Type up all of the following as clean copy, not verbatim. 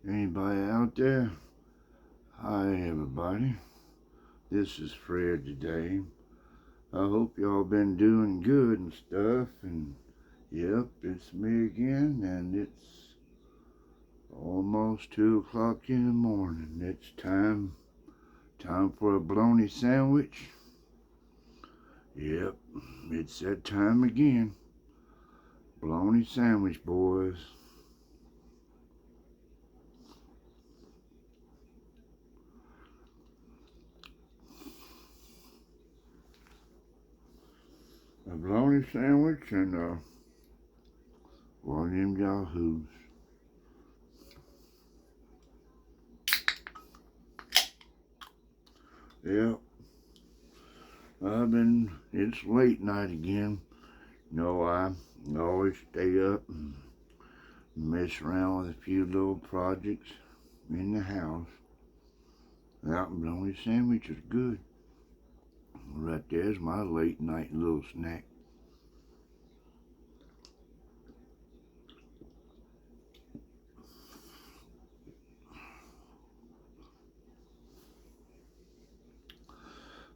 Anybody out there? Hi, everybody. This is Fred today. I hope y'all been doing good and stuff. And yep, it's me again, and it's almost 2 o'clock in the morning. It's time for a bologna sandwich. Yep, it's that time again. Bologna sandwich, boys. A bologna sandwich and one of them yahoos. Yep, it's late night again. I always stay up and mess around with a few little projects in the house. That bologna sandwich is good. Right there's my late night little snack.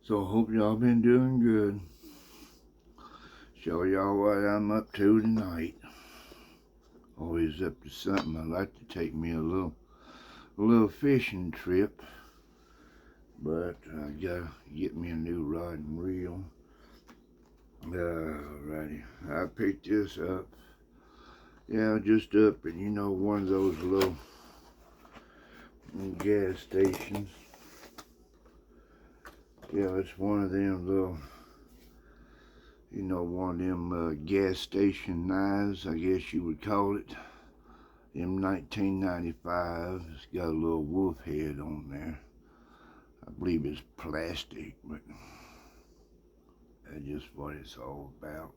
So I hope y'all been doing good. Show y'all what I'm up to tonight. Always up to something. I like to take me a little fishing trip, but I gotta get me a new rod and reel. Alrighty, I picked this up. Yeah, just up at one of those little gas stations. Yeah, it's one of them little, one of them gas station knives, I guess you would call it. Them 1995. It's got a little wolf head on there. I believe it's plastic, but that's just what it's all about.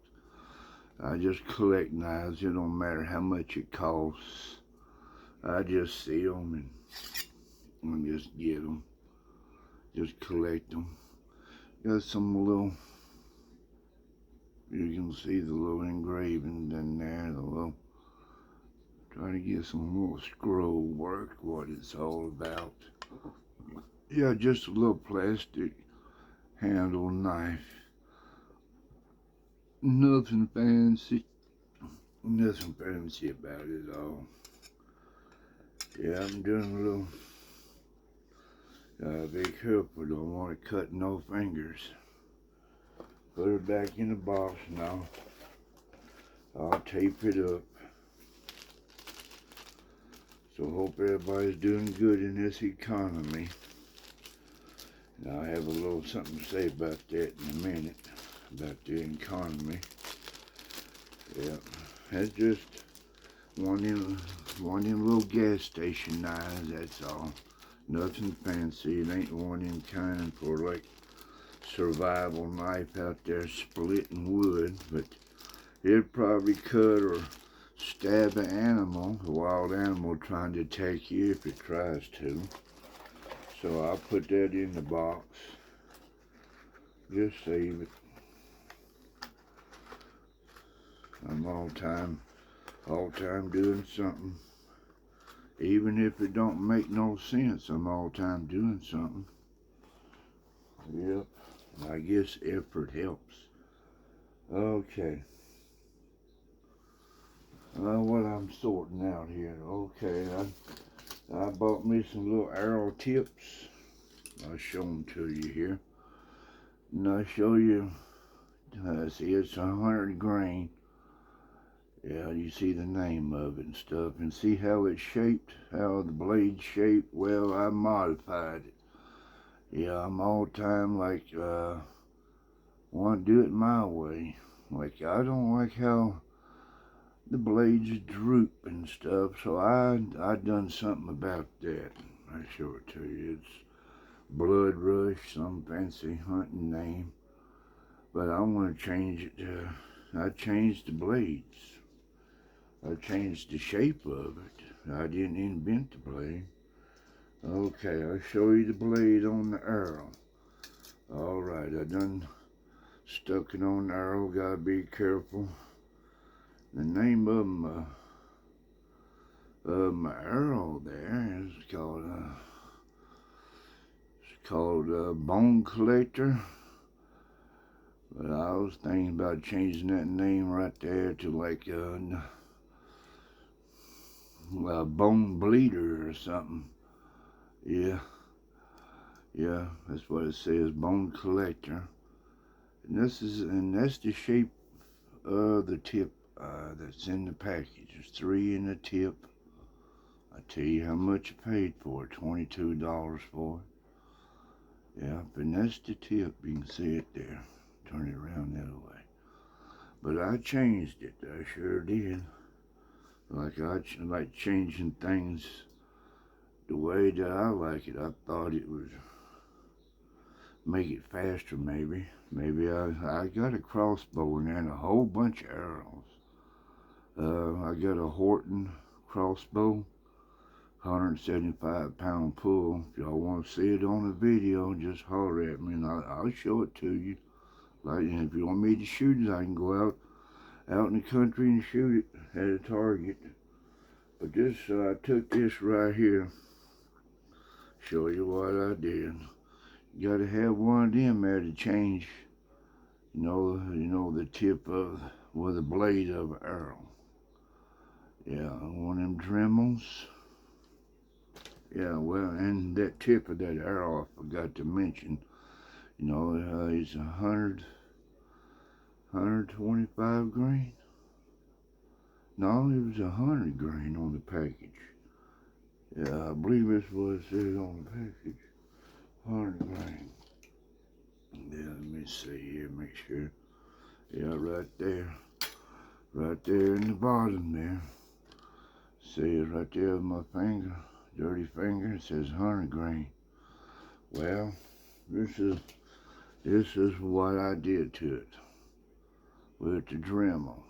I just collect knives. It don't matter how much it costs. I just see them and just get them. Just collect them. Got some little, you can see the little engravings in there, try to get some little scroll work, what it's all about. Yeah, just a little plastic handle knife. Nothing fancy. Nothing fancy about it at all. Yeah, I'm doing a little, be careful, don't want to cut no fingers. Put it back in the box now. I'll tape it up. So hope everybody's doing good in this economy. And I'll have a little something to say about that in a minute, about the economy. Yeah, that's just one of them little gas station knives, that's all. Nothing fancy. It ain't one of them kind for like survival knife out there splitting wood, but it'd probably cut or stab an animal, a wild animal trying to attack you if it tries to. So I'll put that in the box. Just save it. I'm all time doing something. Even if it don't make no sense, I'm all time doing something. Yep, I guess effort helps. Okay. What I'm sorting out here. Okay, I bought me some little arrow tips. I'll show them to you here. And I'll show you, see it's 100 grain. Yeah, you see the name of it and stuff, and see how it's shaped, how the blade's shaped. Well, I modified it. Yeah, I'm all time like, want to do it my way. Like, I don't like how the blades droop and stuff, so I done something about that. I'll show it to you. It's Blood Rush, some fancy hunting name. But I want to change it to, I changed the blades. I changed the shape of it. I didn't invent the blade. Okay, I'll show you the blade on the arrow. Alright, I done stuck it on the arrow. Gotta be careful. The name of them, My arrow there is called Bone Collector. But I was thinking about changing that name right there to like Bone Bleeder or something. Yeah, yeah, that's what it says, Bone Collector. And that's the shape of the tip that's in the package. There's 3 in the tip. I tell you how much I paid for it, $22 for it. Yeah, and that's the tip. You can see it there. Turn it around that way. But I changed it. I sure did. I like changing things the way that I like it. I thought it would make it faster, maybe. Maybe I got a crossbow in there and a whole bunch of arrows. I got a Horton crossbow, 175-pound pull. If y'all want to see it on a video, just holler at me and I'll show it to you. Like, and if you want me to shoot it, I can go out in the country and shoot it at a target. But this, I took this right here. Show you what I did. You gotta have one of them there to change, you know the tip of, with the blade of an arrow. Yeah, one of them Dremels. Yeah, well, and that tip of that arrow, I forgot to mention, it's 125 grain. No, it was 100 grain on the package. Yeah, I believe that's what it says on the package. 100 grain. Yeah, let me see here, make sure. Yeah, right there. Right there in the bottom there. See it right there with my finger. Dirty finger. It says 100 grain. Well, this is what I did to it with the Dremel.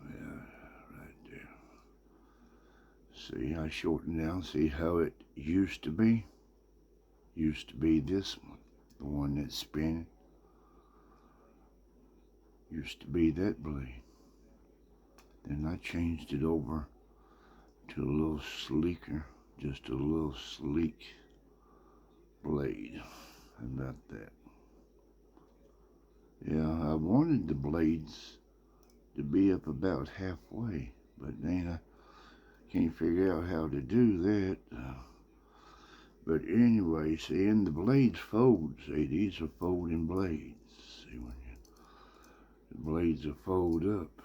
Yeah, right there. See, I shortened down. See how it used to be? Used to be this one, the one that's spinning. Used to be that blade. Then I changed it over to a little sleeker, just a little sleek blade. How about that? Yeah, I wanted the blades to be up about halfway, but then I can't figure out how to do that. But anyway, see, and the blades fold. See, these are folding blades. See, the blades are fold up.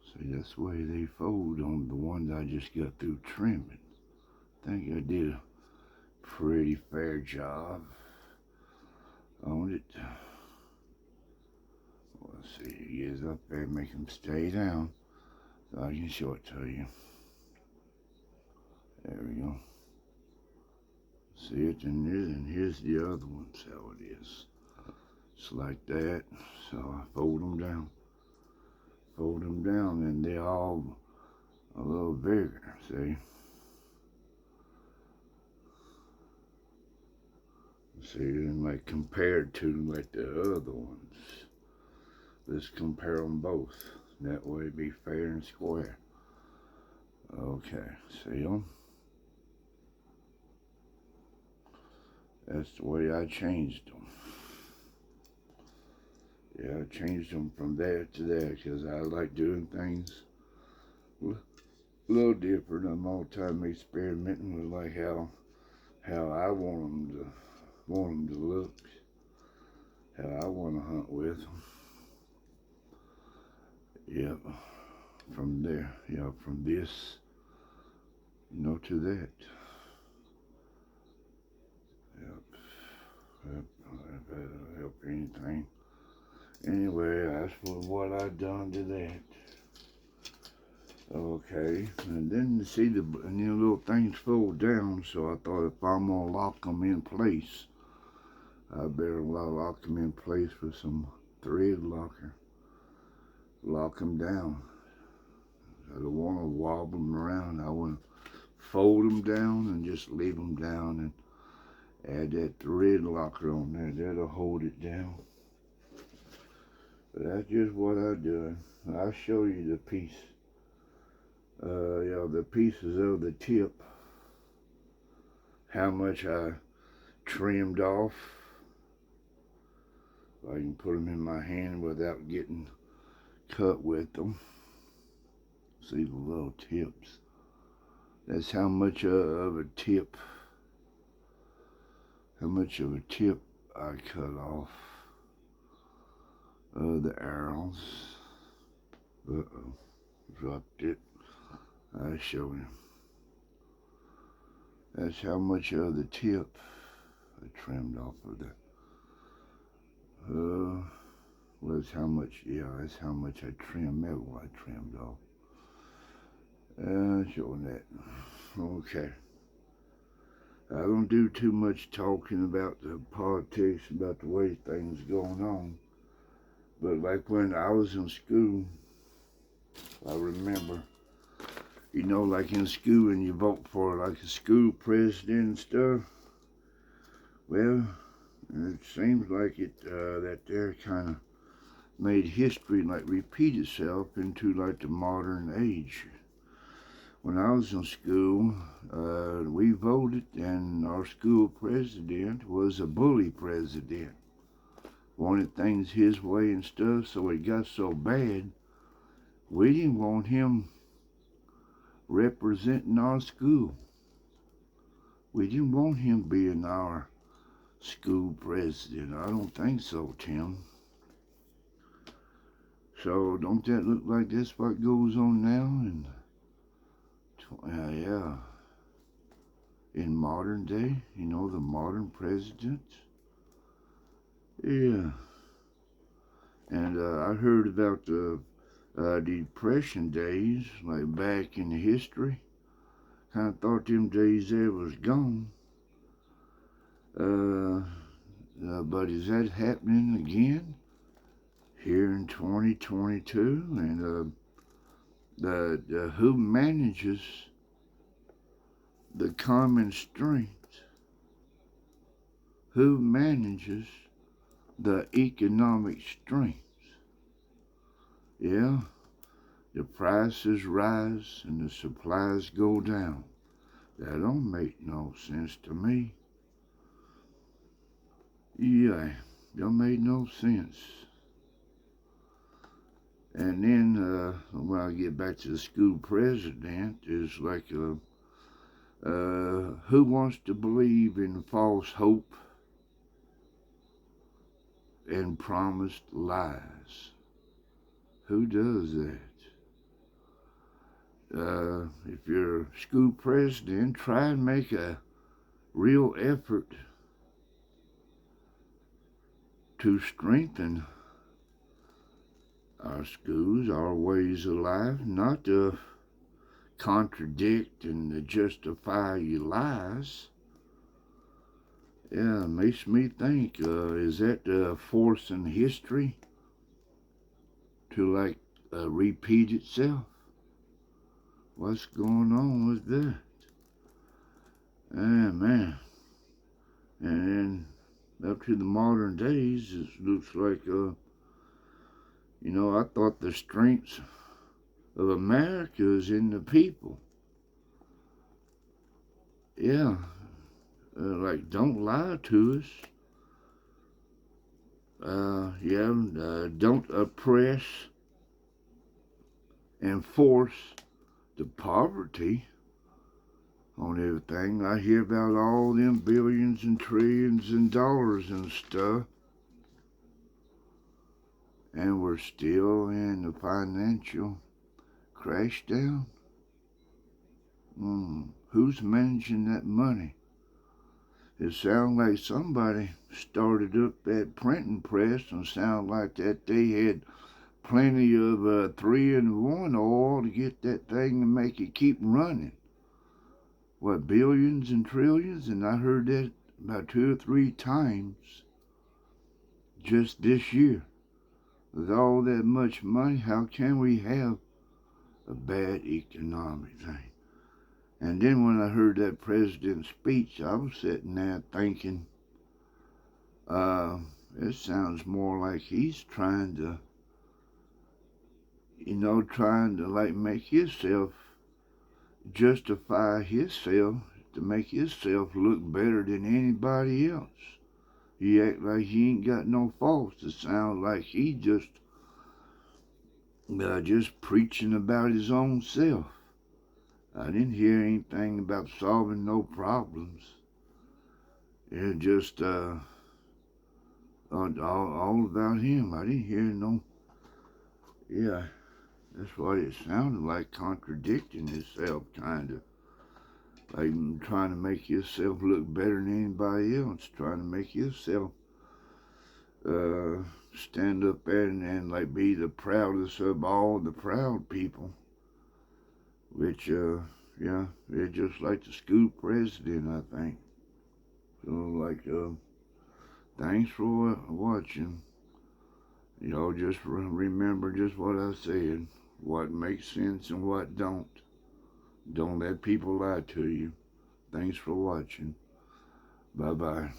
See, that's the way they fold on the ones I just got through trimming. I think I did a pretty fair job on it. Let's see, he is up there, make him stay down so I can show it to you. There we go. See it, and here's the other ones, how it is. It's like that, so I fold them down. Fold them down, and they're all a little bigger, see? See, and like compared to like the other ones. Let's compare them both. That way it'd be fair and square. Okay, see them? That's the way I changed them. Yeah, I changed them from there to there because I like doing things a little different. I'm all the time experimenting with like how I want them to look, how I want to hunt with them. Yep, from there, from this, to that. Yep, if that'll help anything. Anyway, that's what I done to that. Okay, and then see the little things fold down, so I thought if I'm gonna lock them in place, I better lock them in place with some thread locker. Lock them down. I don't want to wobble them around. I want to fold them down and just leave them down and add that thread locker on there. That'll hold it down. That's just what I do. I'll show you the piece. The pieces of the tip. How much I trimmed off. I can put them in my hand without getting cut with them. See the little tips. That's how much of a tip. How much of a tip I cut off. The arrows. Uh-oh. Dropped it. I'll show you. That's how much of the tip I trimmed off of that. Well, that's how much, that's how much I trimmed. That's what I trimmed off. Showing that. Okay. I don't do too much talking about the politics, about the way things going on. But like when I was in school, I remember, like in school and you vote for like a school president and stuff. Well, it seems like that there kind of made history like repeat itself into like the modern age. When I was in school, we voted, and our school president was a bully president. Wanted things his way and stuff, so it got so bad, we didn't want him representing our school. We didn't want him being our school president. I don't think so, Tim. So don't that look like that's what goes on now? In modern day, the modern presidents. Yeah. And I heard about the Depression days, like back in history. Kind of thought them days there was gone. But is that happening again here in 2022? And the who manages the common strength? Who manages the economic strength? Yeah, the prices rise and the supplies go down. That don't make no sense to me. Yeah, don't make no sense. And then when I get back to the school president, is like who wants to believe in false hope and promised lies? Who does that? If you're a school president, try and make a real effort to strengthen our schools, our ways of life, not to contradict and to justify your lies. Yeah, it makes me think, is that forcing history to repeat itself? What's going on with that? Man. And then up to the modern days, it looks like, I thought the strength of America is in the people. Yeah, don't lie to us. Don't oppress and force the poverty on everything. I hear about all them billions and trillions and dollars and stuff, and we're still in the financial crash down. Who's managing that money? It sounds like somebody started up that printing press, and sound like that they had plenty of 3-in-1 oil to get that thing and make it keep running. What, billions and trillions? And I heard that about 2 or 3 times just this year. With all that much money, how can we have a bad economic thing? And then when I heard that president's speech, I was sitting there thinking, it sounds more like he's trying to you know, trying to like make himself justify himself to make himself look better than anybody else. He act like he ain't got no faults. It sounds like he just preaching about his own self. I didn't hear anything about solving no problems. It just all about him. I didn't hear no. Yeah, that's what it sounded like, contradicting himself, kind of. Like trying to make yourself look better than anybody else, trying to make yourself stand up there and like be the proudest of all the proud people. Which, yeah, they're just like the school president, I think. So, like, thanks for watching. Y'all just remember just what I said. What makes sense and what don't. Don't let people lie to you. Thanks for watching. Bye-bye.